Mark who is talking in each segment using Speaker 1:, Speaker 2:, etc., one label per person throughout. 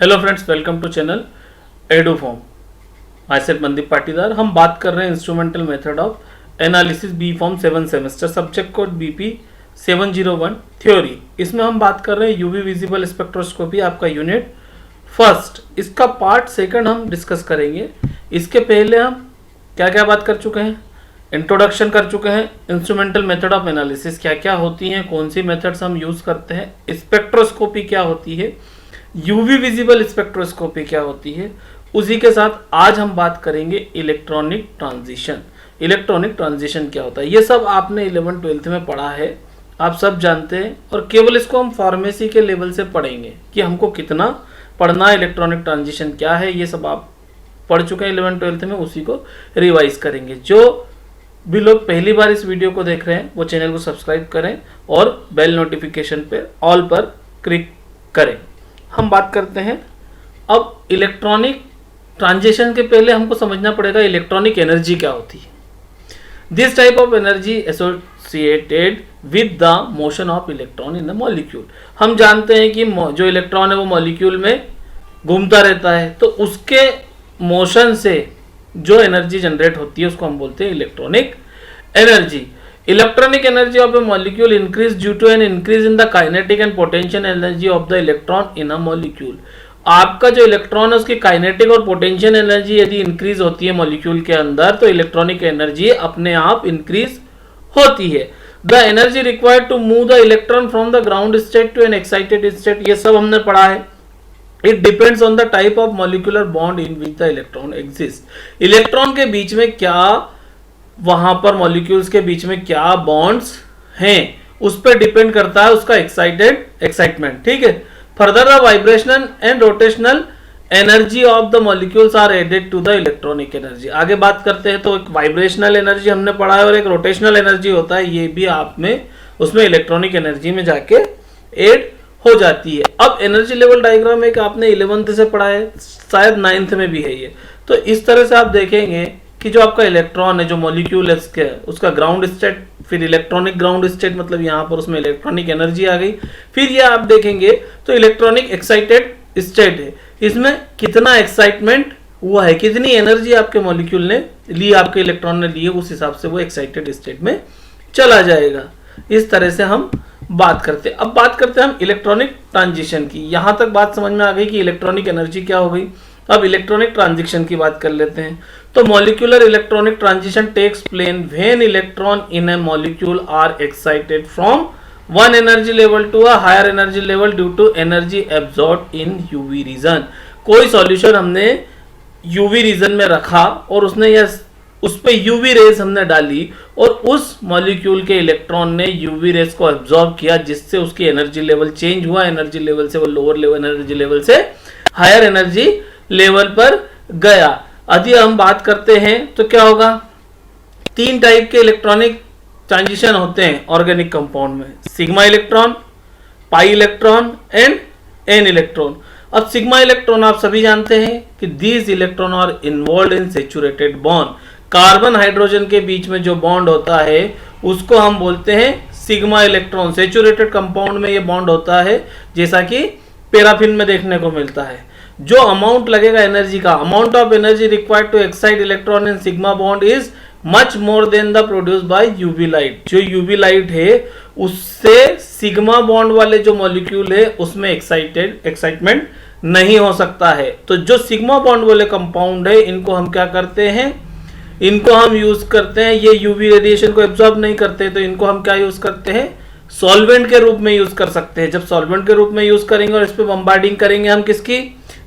Speaker 1: Hello friends, welcome to channel Eduform. Myself Mandeep Patidar. हम बात कर रहे हैं instrumental method of analysis B pharm 7 semester, subject code BP 701 theory. इसमें हम बात कर रहे हैं यूवी विजिबल स्पेक्ट्रोस्कोपी, आपका यूनिट फर्स्ट। इसका पार्ट सेकंड हम डिस्कस करेंगे। इसके पहले हम क्या क्या बात कर चुके हैं, इंट्रोडक्शन कर चुके हैं, इंस्ट्रूमेंटल मेथड ऑफ एनालिसिस क्या क्या होती हैं, कौन सी मेथड्स हम यूज करते हैं, स्पेक्ट्रोस्कोपी क्या होती है, यूवी विजिबल स्पेक्ट्रोस्कोपी क्या होती है। उसी के साथ आज हम बात करेंगे इलेक्ट्रॉनिक ट्रांजिशन। इलेक्ट्रॉनिक ट्रांजिशन क्या होता है, ये सब आपने 11th-12th में पढ़ा है, आप सब जानते हैं। और केवल इसको हम फार्मेसी के लेवल से पढ़ेंगे कि हमको कितना पढ़ना है, इलेक्ट्रॉनिक ट्रांजिशन क्या है, ये सब आप पढ़ चुके हैं 11th-12th में, उसी को रिवाइज करेंगे। जो भी लोग पहली बार इस वीडियो को देख रहे हैं वो चैनल को सब्सक्राइब करें और बेल नोटिफिकेशन पे ऑल पर क्लिक करें। हम बात करते हैं अब इलेक्ट्रॉनिक ट्रांजिशन के पहले हमको समझना पड़ेगा इलेक्ट्रॉनिक एनर्जी क्या होती है। This type of energy associated with the motion of electron in the molecule. हम जानते हैं कि जो इलेक्ट्रॉन है वो मॉलिक्यूल में घूमता रहता है, तो उसके मोशन से जो एनर्जी जनरेट होती है उसको हम बोलते हैं electronic energy. Electronic energy of a molecule increase due to an increase in the kinetic and potential energy of the electron in a molecule। आपका जो इलेक्ट्रॉन है उसकी काइनेटिक और पोटेंशियल एनर्जी यदि इंक्रीज होती है मॉलिक्यूल के अंदर, तो इलेक्ट्रॉनिक एनर्जी अपने आप इंक्रीज होती है। The energy required to move the electron from the ground state to an excited state, ये सब हमने पढ़ा है। It depends on the type of molecular bond in which the electron exist. Electron के बीच में क्या, वहां पर मॉलिक्यूल्स के बीच में क्या बॉन्ड्स हैं, उस पर डिपेंड करता है उसका एक्साइटमेंट। ठीक है। Further the vibrational and rotational energy of the molecules are added to the electronic energy. आगे बात करते हैं तो एक वाइब्रेशनल एनर्जी हमने पढ़ा है और एक रोटेशनल एनर्जी होता है, ये भी आप में उसमें इलेक्ट्रॉनिक एनर्जी में जाके ऐड हो जाती है। अब एनर्जी लेवल डायग्राम एक आपने 11th से पढ़ा है, शायद 9th में भी है ये। तो इस तरह से आप देखेंगे कि जो आपका इलेक्ट्रॉन है, जो मॉलिक्यूल है उसका ग्राउंड स्टेट, फिर इलेक्ट्रॉनिक ग्राउंड स्टेट, मतलब यहाँ पर उसमें इलेक्ट्रॉनिक एनर्जी आ गई। फिर ये आप देखेंगे तो इलेक्ट्रॉनिक एक्साइटेड स्टेट है, इसमें कितना एक्साइटमेंट हुआ है, कितनी एनर्जी आपके मॉलिक्यूल ने ली, आपके इलेक्ट्रॉन ने लिए, उस हिसाब से वो एक्साइटेड स्टेट में चला जाएगा। इस तरह से हम बात करते हैं। अब बात करते हैं हम इलेक्ट्रॉनिक ट्रांजिशन की। यहां तक बात समझ में आ गई कि इलेक्ट्रॉनिक एनर्जी क्या हो गई। अब इलेक्ट्रॉनिक ट्रांजिशन की बात कर लेते हैं। तो molecular electronic transition takes place when electron in a molecule are excited from one energy level to a higher energy level due to energy absorbed in UV region. कोई सॉल्यूशन हमने UV region में रखा और उस पे UV rays हमने डाली और उस मॉलिक्यूल के इलेक्ट्रॉन ने यूवी रेज को एब्जॉर्ब किया, जिससे उसकी एनर्जी लेवल चेंज हुआ। एनर्जी लेवल से वो लोअर लेवल एनर्जी लेवल से हायर एनर्जी लेवल पर गया। यदि हम बात करते हैं तो क्या होगा, 3 टाइप के इलेक्ट्रॉनिक ट्रांजिशन होते हैं ऑर्गेनिक कंपाउंड में, sigma electron, pi electron and n electron. अब सिग्मा इलेक्ट्रॉन आप सभी जानते हैं कि these electron are involve in saturated bond. Carbon hydrogen के बीच में जो बॉन्ड होता है उसको हम बोलते हैं सिग्मा इलेक्ट्रॉन। सैचुरेटेड कंपाउंड में ये बॉन्ड होता है, जैसा कि पैराफिन में देखने को मिलता है। जो अमाउंट लगेगा एनर्जी का, amount of energy required to excite electron in sigma bond is much more than the produce by UV light. जो यूवी लाइट है उससे सिग्मा बॉन्ड वाले जो मॉलिक्यूल है उसमें एक्साइटमेंट नहीं हो सकता है। तो जो सिग्मा बॉन्ड वाले कंपाउंड है इनको हम क्या करते हैं, इनको हम यूज करते हैं, ये यूवी रेडिएशन को एब्जॉर्ब नहीं करते, तो इनको हम क्या यूज करते हैं, सॉल्वेंट के रूप में यूज कर सकते हैं। जब सॉल्वेंट के रूप में यूज करेंगे और इस पे बम्बार्डिंग करेंगे हम किसकी,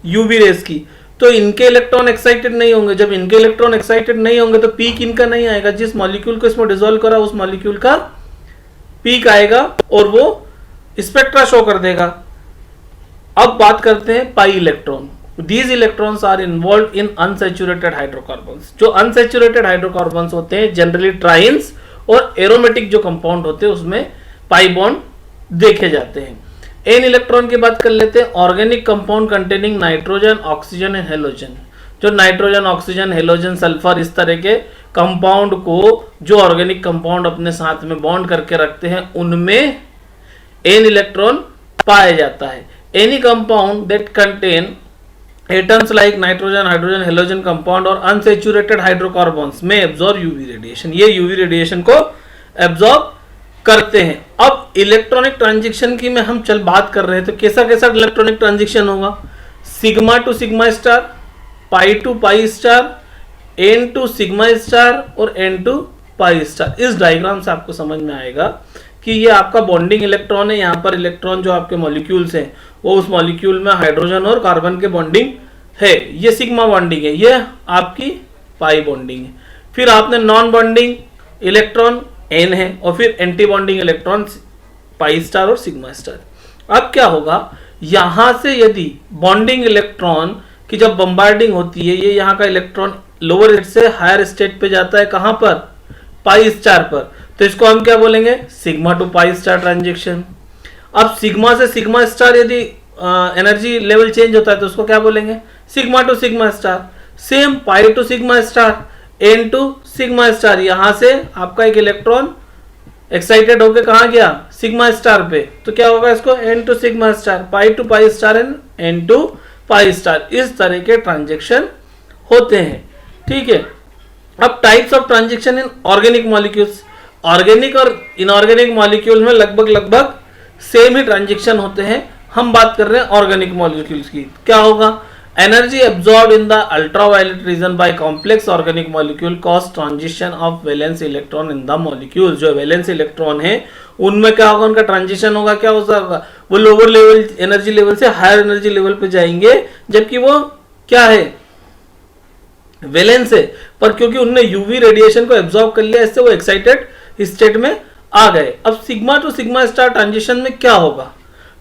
Speaker 1: यूवी रेस की, तो इनके इलेक्ट्रॉन एक्साइटेड नहीं होंगे। जब इनके इलेक्ट्रॉन एक्साइटेड नहीं होंगे तो पीक इनका नहीं आएगा। जिस मॉलिक्यूल को इसमें डिसॉल्व करा उस मॉलिक्यूल का पीक आएगा और वो स्पेक्ट्रा शो कर देगा। अब बात करते हैं pi electron. These electrons are involved in unsaturated hydrocarbons। जो unsaturated hydrocarbons होते हैं जनरली ट्राइन्स और एरोमेटिक जो कंपाउंड होते हैं उसमें पाई बॉन्ड देखे जाते हैं। एन इलेक्ट्रॉन की बात कर लेते हैं। Organic compound containing nitrogen, oxygen and halogen. जो नाइट्रोजन, ऑक्सीजन, हेलोजन, सल्फर, इस तरह के कंपाउंड को जो ऑर्गेनिक कंपाउंड अपने साथ में बॉन्ड करके रखते हैं उनमें एन इलेक्ट्रॉन पाया जाता है। Any compound that contain atoms like nitrogen, hydrogen, halogen compound और अनसेचुरेटेड हाइड्रोकार्बन्स में एब्जॉर्ब यूवी रेडिएशन, ये यूवी रेडिएशन को एब्जॉर्ब करते हैं। अब इलेक्ट्रॉनिक ट्रांजिशन की में हम चल बात कर रहे हैं, तो कैसा कैसा इलेक्ट्रॉनिक ट्रांजिशन होगा, sigma to sigma star, pi to pi star, n to sigma star और एन टू पाई स्टार। इस डायग्राम से आपको समझ में आएगा कि ये आपका बॉन्डिंग इलेक्ट्रॉन है, यहाँ पर इलेक्ट्रॉन जो आपके मॉलिक्यूल्स हैं वो उस मॉलिक्यूल में हाइड्रोजन और कार्बन के बॉन्डिंग है, ये सिग्मा बॉन्डिंग है, ये आपकी पाई बॉन्डिंग है। फिर आपने नॉन बॉन्डिंग इलेक्ट्रॉन एन है और फिर anti bonding electron pi star और सिग्मा स्टार। अब क्या होगा, यहां से यदि बॉन्डिंग इलेक्ट्रॉन की जब बम्बार्डिंग होती है, ये यहाँ का इलेक्ट्रॉन लोअर स्टेट से हायर स्टेट पे जाता है, कहां पर, पाई स्टार पर, तो इसको हम क्या बोलेंगे, sigma to pi star transaction. अब सिग्मा से सिग्मा स्टार यदि एनर्जी लेवल चेंज होता है तो उसको क्या बोलेंगे, sigma to sigma star. Same pi to sigma star, n to sigma star, यहां से आपका एक इलेक्ट्रॉन एक्साइटेड होकर कहा गया, सिग्मा स्टार पे, तो क्या होगा इसको n to sigma star, pi to pi star and n to pi star. इस तरह के ट्रांजेक्शन होते हैं, ठीक है। अब types of transaction in organic molecules, organic और इनऑर्गेनिक मॉलिक्यूल में लगभग सेम ही ट्रांजेक्शन होते हैं। हम बात कर रहे हैं ऑर्गेनिक मॉलिक्यूल्स की। क्या होगा, energy absorb in the ultraviolet region by complex organic molecule cause transition of valence electron in the molecule. जो वैलेंस इलेक्ट्रॉन है उनमें क्या होगा, उनका ट्रांजिशन होगा, क्या होगा, वो लोअर लेवल एनर्जी लेवल से हायर एनर्जी लेवल पे जाएंगे, जबकि वो क्या है, वैलेंस है, पर क्योंकि उनने यूवी रेडिएशन को एब्जॉर्ब कर लिया, इससे वो एक्साइटेड स्टेट में आ गए। अब sigma to sigma star transition में क्या होगा,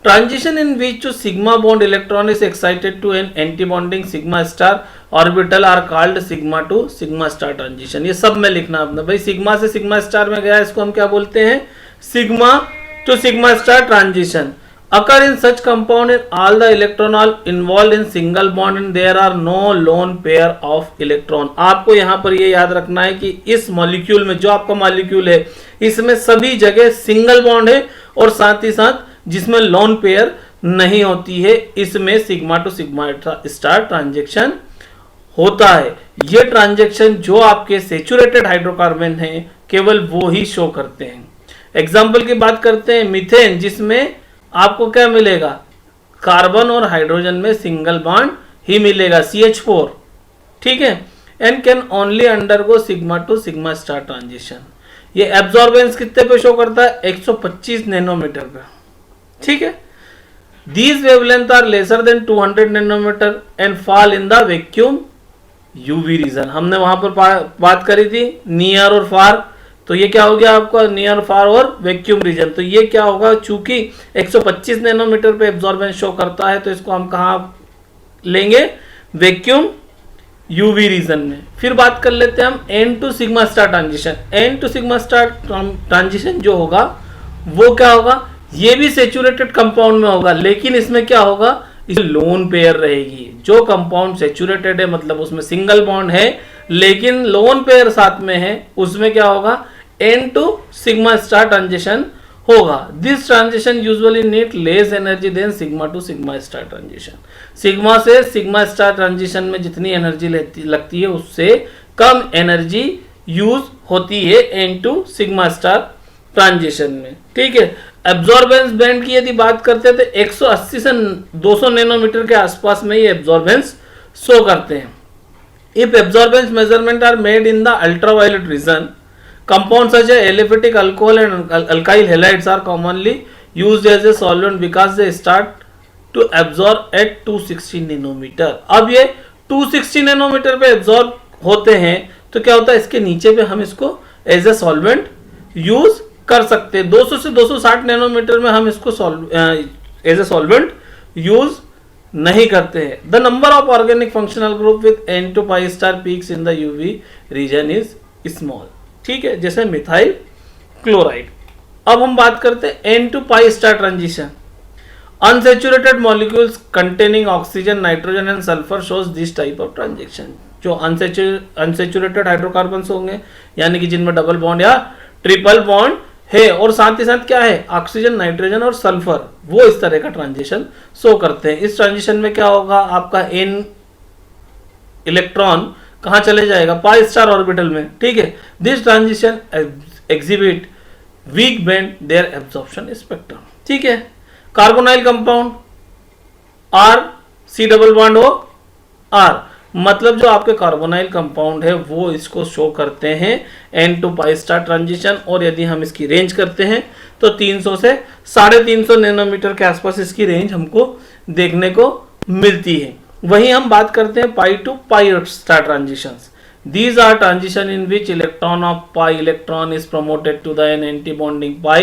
Speaker 1: transition in which to sigma bond electron is excited to an anti bonding sigma star orbital are called sigma to sigma star transition. ये सब में लिखना आपने भाई, सिग्मा से सिग्मा स्टार में गया, इसको हम क्या बोलते हैं, sigma to sigma star transition. occur in such compound in all the electron are involved in single bond and there are no lone pair of electron। आपको यहाँ पर ये याद रखना है कि इस मॉलिक्यूल में, जो आपका मॉलिक्यूल है, इसमें सभी जगह सिंगल बॉन्ड है और साथ ही साथ जिसमें लोन पेयर नहीं होती है, इसमें sigma to sigma star transaction होता है। ये ट्रांजेक्शन जो आपके सेचुरेटेड हाइड्रोकार्बन है केवल वो ही शो करते हैं। एग्जाम्पल की बात करते हैं, मीथेन, जिसमें आपको क्या मिलेगा, कार्बन और हाइड्रोजन में सिंगल बॉन्ड ही मिलेगा, CH4, ठीक है, and can only undergo sigma to sigma star transition. ये एब्जॉर्बेंस कितने पे शो करता है, 125 नैनोमीटर पे, ठीक है। These wavelength are lesser than 200 nanometre and fall in the vacuum UV region. हमने वहां पर बात करी थी नियर और फार, तो ये क्या हो गया आपका, नियर फार और वैक्यूम रीजन। तो ये क्या होगा, चूंकि 125 नैनोमीटर पे एब्जॉर्बेंस शो करता है, तो इसको हम कहाँ लेंगे, वैक्यूम यूवी रीजन में। फिर बात कर लेते हैं हम n to sigma star transition. N to sigma star transition जो होगा वो क्या होगा, ये भी सेचुरेटेड कंपाउंड में होगा, लेकिन इसमें क्या होगा, इसमें लोन पेयर रहेगी। जो कंपाउंड सेचुरेटेड है, मतलब उसमें सिंगल बॉन्ड है लेकिन लोन पेयर साथ में है, उसमें क्या होगा, N to sigma star transition होगा। This transition usually need less energy than sigma to sigma star transition. Sigma से सिग्मा स्टार ट्रांजिशन में जितनी एनर्जी लगती है उससे कम एनर्जी यूज होती है n to sigma star transition में, ठीक है। एब्जॉर्बेंस बैंड की यदि बात करते हैं तो 180 से 200 नैनोमीटर के आसपास में ये एब्जॉर्बेंस शो करते हैं। If absorbance measurement are made in the ultraviolet region, compounds such as aliphatic alcohol and alkyl halides are commonly used as a solvent because they start to absorb at 260 nanometre. अब ये 260 nanometre पे absorb होते हैं, तो क्या होता है, इसके नीचे पे हम इसको एज ए सॉल्वेंट यूज कर सकते हैं। 200 से 260 नैनोमीटर में हम इसको एज ए सॉल्वेंट यूज नहीं करते हैं। The number of organic functional group with n to pi star peaks in the UV region is small, ठीक है, जैसे मिथाइल क्लोराइड। अब हम बात करते हैं n to pi star transition. Unsaturated molecules containing oxygen, nitrogen and sulphur shows this type of transaction. जो unsaturated hydrocarbons होंगे, यानी कि जिनमें डबल बॉन्ड या ट्रिपल बॉन्ड है, और साथ ही साथ क्या है, ऑक्सीजन, नाइट्रोजन और सल्फर, वो इस तरह का ट्रांजिशन शो करते हैं। इस ट्रांजिशन में क्या होगा, आपका एन इलेक्ट्रॉन कहाँ चले जाएगा, पाई स्टार ऑर्बिटल में, ठीक है। This transition exhibit weak band their absorption spectrum, ठीक है। Carbonyl compound R C double bond O R, मतलब जो आपके कार्बोनाइल कंपाउंड है वो इसको शो करते हैं n to pi star transition, और यदि हम इसकी रेंज करते हैं तो 300 से 350 नैनोमीटर के आसपास इसकी रेंज हमको देखने को मिलती है। वहीं हम बात करते हैं pi to pi star transitions. These are transition in which electron of pi electron is promoted to the n anti-bonding pi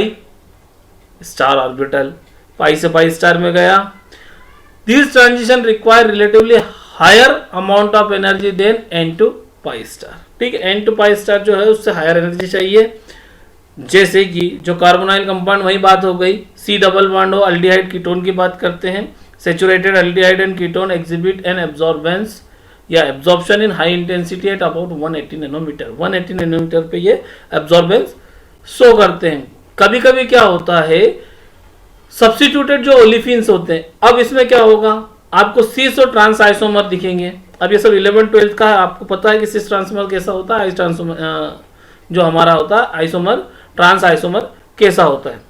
Speaker 1: star orbital, pi से pi star में गया। These transition require relatively higher amount of energy than n to pi star, ठीक है। n to pi star जो है उससे higher energy चाहिए, जैसे कि जो कार्बोनाइल कंपाउंड, वही बात हो गई। सी डबल बॉन्ड हो, अल्डिहाइड कीटोन की बात करते हैं। Saturated aldehyde and ketone exhibit an absorbance या absorption in high intensity at about 180 nanometer, 180 nanometer पे ये एब्जॉर्बेंस शो करते हैं। कभी कभी क्या होता है, सब्स्टिट्यूटेड जो ओलिफिन्स होते हैं, अब इसमें क्या होगा, आपको सिस और ट्रांस आइसोमर दिखेंगे। अब ये सब 11th-12th का है, आपको पता है कि सिस ट्रांसमर कैसा होता है, आइस ट्रांसमर जो हमारा होता है आइसोमर, ट्रांस आइसोमर कैसा होता है।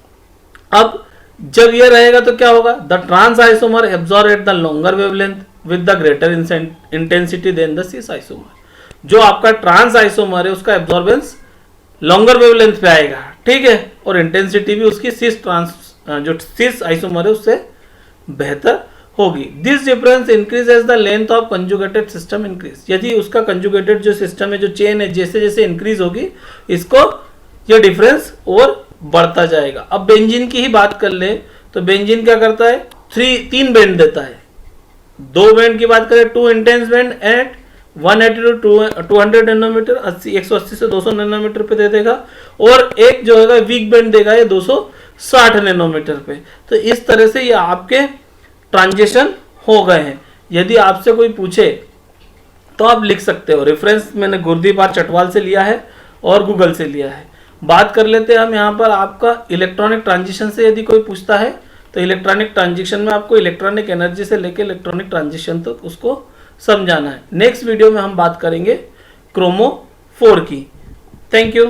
Speaker 1: अब जब ये रहेगा तो क्या होगा, the trans isomer absorb at the longer wavelength with the greater intensity than the cis isomer. जो आपका ट्रांस आइसोमर है उसका एब्जॉर्बेंस लॉन्गर वेवलेंथ पे आएगा, ठीक है, और इंटेंसिटी भी उसकी जो सिस आइसोमर है उससे बेहतर होगी। This difference increase as the length of conjugated system increase. यदि उसका कंजुगेटेड जो सिस्टम है, जो चेन है, जैसे जैसे इंक्रीज होगी, इसको ये डिफरेंस और बढ़ता जाएगा। अब बेंजीन की ही बात कर ले तो बेंजीन क्या करता है, 3 बैंड देता है। 2 बैंड की बात करें, 2 intense band at 180 to 200 nanometer, 180 से 200 नैनोमीटर पे दे देगा, और एक जो है वीक बैंड देगा ये 260 नैनोमीटर पे। तो इस तरह से ये आपके ट्रांजिशन हो गए हैं। यदि आपसे कोई पूछे तो आप लिख सकते हो। रेफरेंस मैंने गुरदीप आर चटवाल से लिया है और गूगल से लिया है। बात कर लेते हैं हम यहाँ पर आपका इलेक्ट्रॉनिक ट्रांजिशन से। यदि कोई पूछता है तो इलेक्ट्रॉनिक ट्रांजिशन में आपको इलेक्ट्रॉनिक एनर्जी से लेकर इलेक्ट्रॉनिक ट्रांजिशन तक उसको समझाना है। नेक्स्ट वीडियो में हम बात करेंगे क्रोमो 4 की। Thank you.